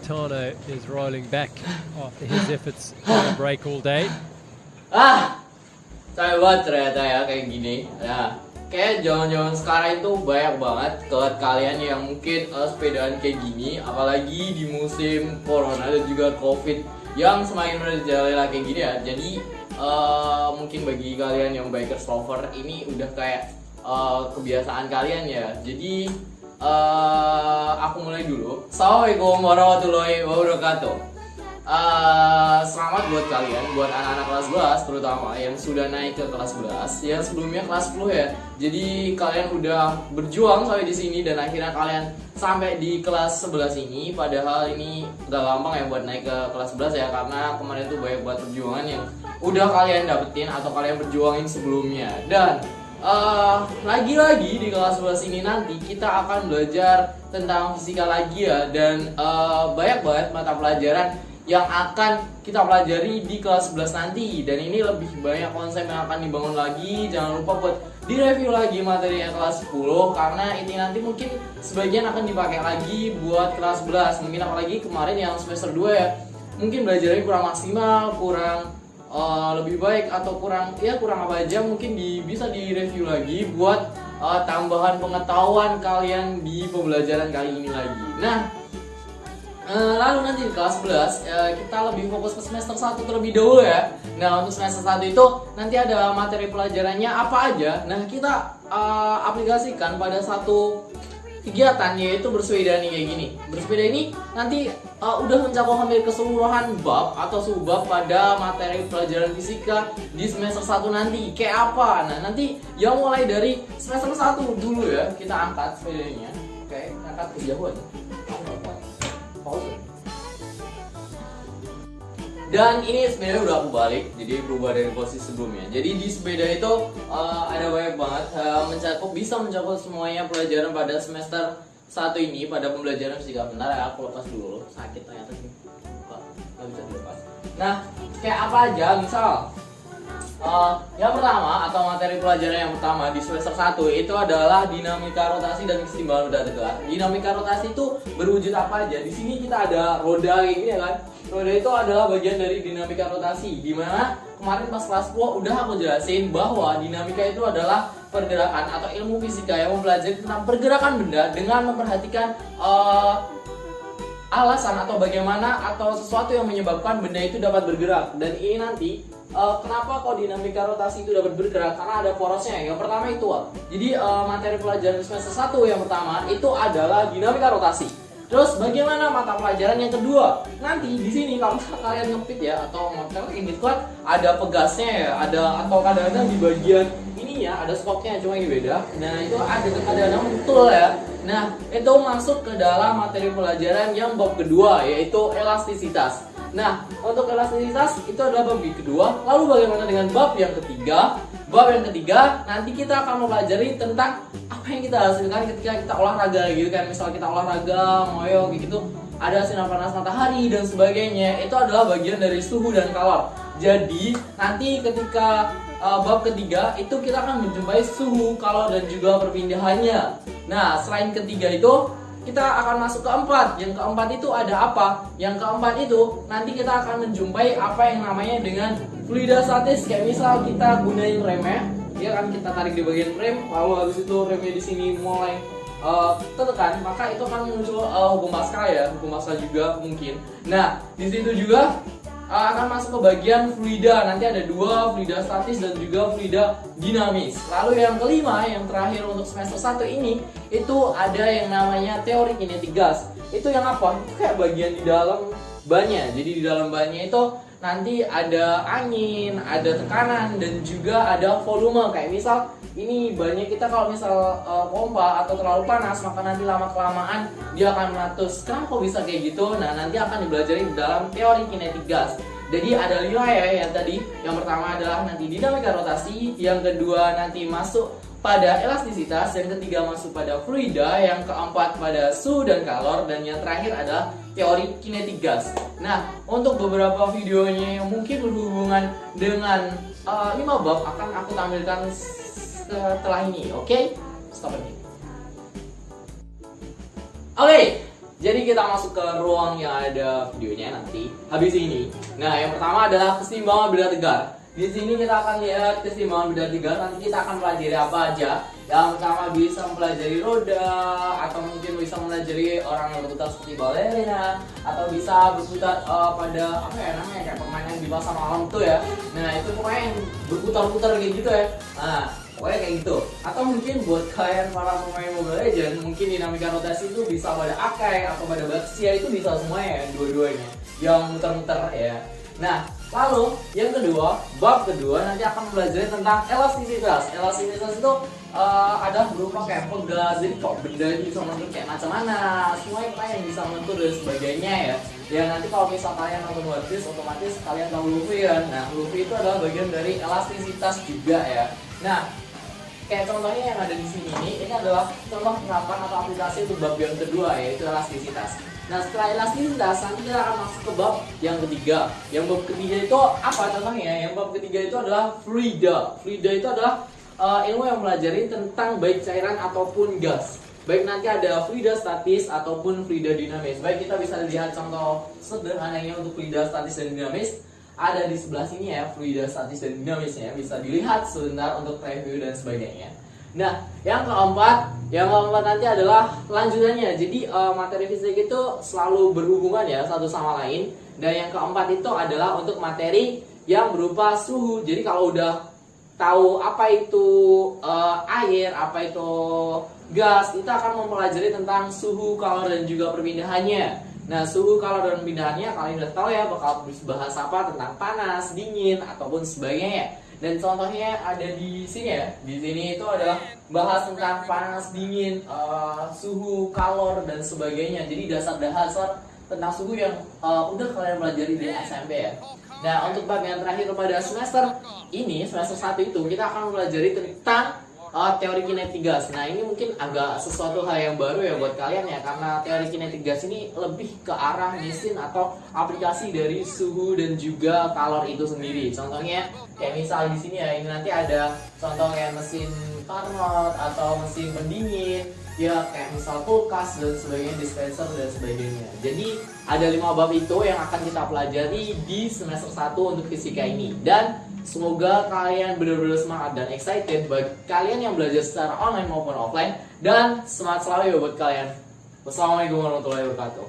Tano is rolling back after his efforts on a break all day. Capek banget ternyata ya kayak gini. Nah, kayak zaman-zaman sekarang itu banyak banget kalian yang mungkin sepedaan kayak gini, apalagi di musim corona dan juga covid yang semakin merajalela kayak gini ya. Jadi mungkin bagi kalian yang bikers lover ini udah kayak kebiasaan kalian ya. Jadi aku mulai dulu. Assalamualaikum warahmatullahi wabarakatuh. Selamat buat kalian, buat anak-anak kelas 11 terutama yang sudah naik ke kelas 11, yang sebelumnya kelas 10 ya. Jadi kalian udah berjuang sampai di sini dan akhirnya kalian sampai di kelas 11 ini. Padahal ini udah gampang ya buat naik ke kelas 11 ya, karena kemarin tuh banyak buat perjuangan yang udah kalian dapetin atau kalian berjuangin sebelumnya. Dan lagi-lagi di kelas 11 ini nanti kita akan belajar tentang fisika lagi ya. Dan banyak banget mata pelajaran yang akan kita pelajari di kelas 11 nanti. Dan ini lebih banyak konsep yang akan dibangun lagi. Jangan lupa buat direview lagi materinya kelas 10, karena ini nanti mungkin sebagian akan dipakai lagi buat kelas 11. Mungkin apalagi kemarin yang semester 2 ya, mungkin belajarnya kurang maksimal, kurang lebih baik atau kurang apa aja, mungkin bisa direview lagi buat tambahan pengetahuan kalian di pembelajaran kali ini lagi. Nah, lalu nanti di kelas 11 kita lebih fokus ke semester 1 terlebih dahulu ya. Nah, untuk semester 1 itu nanti ada materi pelajarannya apa aja. Nah, kita aplikasikan pada satu kegiatan, yaitu bersepeda nih kayak gini. Bersepeda ini nanti udah mencakup hampir keseluruhan bab atau subbab pada materi pelajaran fisika di semester 1 nanti. Kayak apa? Nah, nanti yang mulai dari semester 1 dulu ya, kita angkat sepedanya. Oke, angkat ke jauh aja. Pause. Dan ini sepeda udah aku balik, jadi berubah dari posisi sebelumnya. Jadi di sepeda itu ada banyak banget bisa mencakup semuanya pelajaran pada semester 1 ini pada pembelajaran fisika. Bentar ya, aku lepas dulu, sakit ternyata sih, nggak bisa dilepas. Nah, kayak apa aja? Misal yang pertama atau materi pelajaran yang pertama di semester 1 itu adalah dinamika rotasi dan keseimbangan roda tegak. Dinamika rotasi itu berwujud apa aja? Di sini kita ada roda kayak gini ya kan. Roda itu adalah bagian dari dinamika rotasi, dimana kemarin pas kelas 10 udah aku jelasin bahwa dinamika itu adalah pergerakan atau ilmu fisika yang mempelajari tentang pergerakan benda dengan memperhatikan alasan atau bagaimana atau sesuatu yang menyebabkan benda itu dapat bergerak. Dan ini nanti kenapa kok dinamika rotasi itu dapat bergerak? Karena ada porosnya. Yang pertama itu jadi materi pelajaran semester 1 yang pertama itu adalah dinamika rotasi. Terus bagaimana mata pelajaran yang kedua? Nanti di sini kalau kalian ngepit ya atau ngotel ini kuat ada pegasnya ya, ada atau kadang-kadang di bagian ininya ada skopnya cuma yang beda. Nah, itu ada betul ya. Nah, itu masuk ke dalam materi pelajaran yang bab kedua, yaitu elastisitas. Nah, untuk elastisitas itu adalah bab kedua. Lalu bagaimana dengan bab yang ketiga? Bab yang ketiga nanti kita akan mempelajari tentang apa yang kita hasilkan ketika kita olahraga gitu kan. Misal kita olahraga, ngoyo gitu, ada sinar panas matahari dan sebagainya. Itu adalah bagian dari suhu dan kalor. Jadi nanti ketika bab ketiga itu kita akan menjumpai suhu, kalor dan juga perpindahannya. Nah, selain ketiga itu kita akan masuk ke keempat. Yang keempat itu ada apa? Yang keempat itu nanti kita akan menjumpai apa yang namanya dengan fluida statis. Kayak misal kita gunain remnya, ya kan, kita tarik di bagian rem, lalu habis itu remnya di sini mulai tertekan, maka itu akan muncul hukum Pascal ya, hukum Pascal juga mungkin. Nah, di situ juga akan masuk ke bagian fluida. Nanti ada dua, fluida statis dan juga fluida dinamis. Lalu yang kelima, yang terakhir untuk semester 1 ini itu ada yang namanya teori kinetik gas. Itu yang apa? Itu kayak bagian di dalam bannya. Jadi di dalam bannya itu nanti ada angin, ada tekanan dan juga ada volume. Kayak misal ini banyak kita kalau misal pompa atau terlalu panas, maka nanti lama kelamaan dia akan meletus. Kenapa kok bisa kayak gitu? Nah, nanti akan dipelajari di dalam teori kinetik gas. Jadi ada 5 ya yang tadi. Yang pertama adalah nanti dinamika rotasi, yang kedua nanti masuk pada elastisitas, yang ketiga masuk pada fluida, yang keempat pada suhu dan kalor, dan yang terakhir adalah teori kinetik gas. Nah, untuk beberapa videonya yang mungkin berhubungan dengan 5 bab akan aku tampilkan setelah ini, oke? Stop ini. Oke, Jadi kita masuk ke ruang yang ada videonya nanti habis ini. Nah, yang pertama adalah keseimbangan benda tegar. Di sini kita akan lihat keseimbangan benda tegar. Nanti kita akan pelajari apa aja. Yang pertama bisa mempelajari roda, atau mungkin bisa mempelajari orang yang berputar seperti balerina, atau bisa berputar pada apa ya namanya, kayak permainan di pasar malam tuh ya. Nah, itu pokoknya yang berputar-putar kayak gitu ya. Nah, pokoknya kayak gitu. Atau mungkin buat kalian para pemain Mobile Legends, mungkin dinamika rotasi itu bisa pada Akai atau pada Baxia, itu bisa semuanya ya, dua-duanya yang muter-muter ya. Nah, lalu yang kedua, bab kedua nanti akan mempelajari tentang elastisitas. Elastisitas itu ada berupa kayak pegas, jadi kok benda ini bisa menentu kayak macam mana, semuanya kalian yang bisa menentu dan sebagainya ya. Ya nanti kalau misal kalian nonton One Piece, otomatis kalian tahu Luffy kan. Nah, Luffy itu adalah bagian dari elastisitas juga ya. Nah, kayak contohnya yang ada di sini ini adalah contoh penerapan atau aplikasi untuk bab yang kedua, yaitu elastisitas. Nah, setelah elastisitas nanti kita akan masuk ke bab yang ketiga. Yang bab ketiga itu apa contohnya? Yang bab ketiga itu adalah fluida. Fluida itu adalah ilmu yang mempelajari tentang baik cairan ataupun gas. Baik nanti ada fluida statis ataupun fluida dinamis. Baik, kita bisa lihat contoh sederhananya untuk fluida statis dan dinamis. Ada di sebelah sini ya, fluida statis dan dinamisnya, bisa dilihat sebentar untuk review dan sebagainya. Nah, yang keempat nanti adalah lanjutannya. Jadi materi fisik itu selalu berhubungan ya satu sama lain. Dan yang keempat itu adalah untuk materi yang berupa suhu. Jadi kalau udah tahu apa itu air, apa itu gas, kita akan mempelajari tentang suhu, kalor, dan juga perpindahannya. Nah, suhu, kalor, dan perpindahannya kalian udah tahu ya, bakal bahas apa tentang panas, dingin, ataupun sebagainya. Dan contohnya ada di sini ya. Di sini itu adalah bahas tentang panas, dingin, suhu, kalor, dan sebagainya. Jadi dasar-dasar tentang suhu yang udah kalian pelajari di SMP ya. Nah, untuk bab yang terakhir pada semester ini, semester 1 itu kita akan mempelajari tentang teori kinetik gas. Nah, ini mungkin agak sesuatu hal yang baru ya buat kalian ya, karena teori kinetik gas ini lebih ke arah mesin atau aplikasi dari suhu dan juga kalor itu sendiri. Contohnya kayak misal di sini ya, ini nanti ada contoh kayak mesin Carnot atau mesin pendingin, ya kayak misal kulkas dan sebagainya, dispenser dan sebagainya. Jadi ada 5 bab itu yang akan kita pelajari di semester 1 untuk fisika ini. Dan semoga kalian benar-benar semangat dan excited bagi kalian yang belajar secara online maupun offline. Dan semangat selalu ya buat kalian. Wassalamualaikum warahmatullahi wabarakatuh.